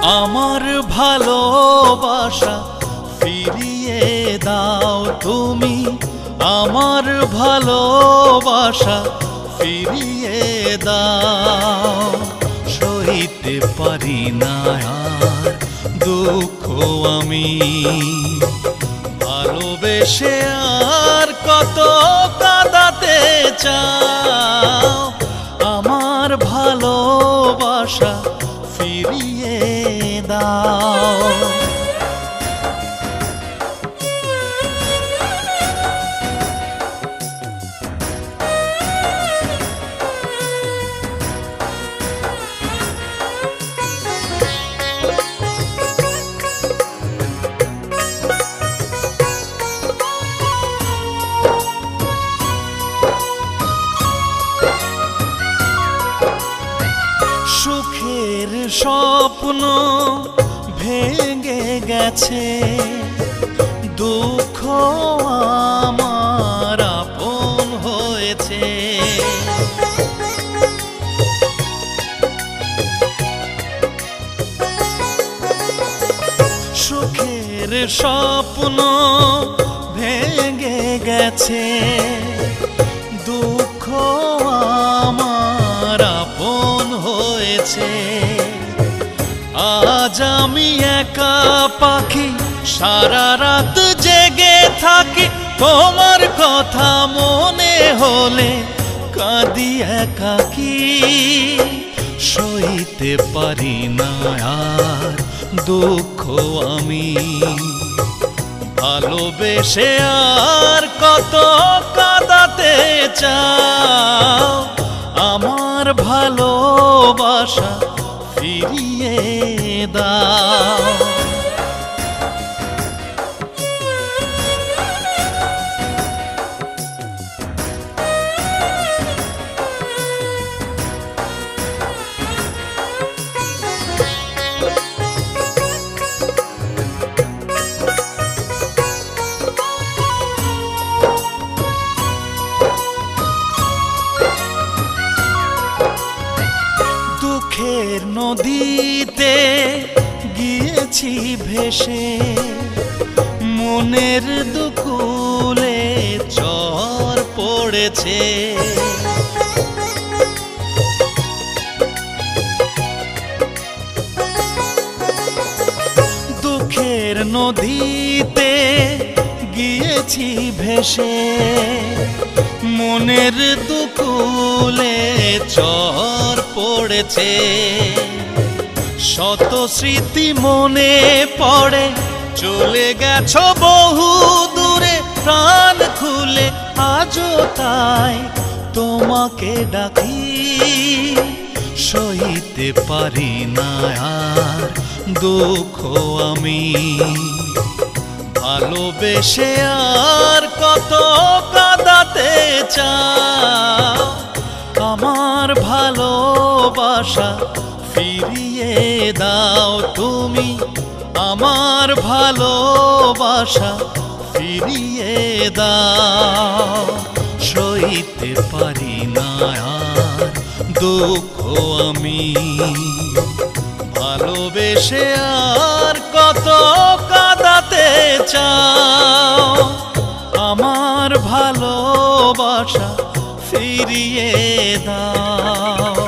আমার ভালোবাসা ফিরিয়ে দাও তুমি, আমার ভালোবাসা ফিরিয়ে দাও। সইতে পারি না আর দুঃখ আমি, ভালোবেসে আর কত কাঁদাতে চাও। আমার ভালোবাসা ফিরিয়ে দাও। সুখের স্বপ্ন ভেঙে গেছে, দুঃখ আমার আপন হয়েছে। সুখের স্বপ্ন ভেঙে গেছে, দুঃখ আমার আপন হয়েছে। আজ আমি একা পাখি, সারা রাত জেগে থাকি, তোমার কথা মনে হলে কাঁদি একাকী। সইতে পারি না আর দুঃখ আমি, ভালোবেসে আর কত কাঁদাতে চাও। আমার ভালোবাসা ফিরিয়ে দাও। দুঃখের নদীতে গিয়েছি ভেসে, মনের দুকুলে চর পড়েছে। দুঃখের নদীতে গিয়েছি ভেসে, মনের দুকুলে চর পড়েছে। শত স্মৃতি মনে পড়ে, চলে গেছো বহু দূরে, প্রাণ খুলে আজও তাই তোমাকে ডাকি। সইতে পারি না আর দুঃখ আমি, ভালোবেসে আর কত কাঁদাতে চাও। আমার ভালোবাসা ফিরিয়ে দাও তুমি, আমার ভালোবাসা ফিরিয়ে দাও। সইতে পারি না আর দুঃখ আমি, ভালোবেসে আর কত কাঁদাতে চাও। আমার ভালোবাসা ফিরিয়ে দাও।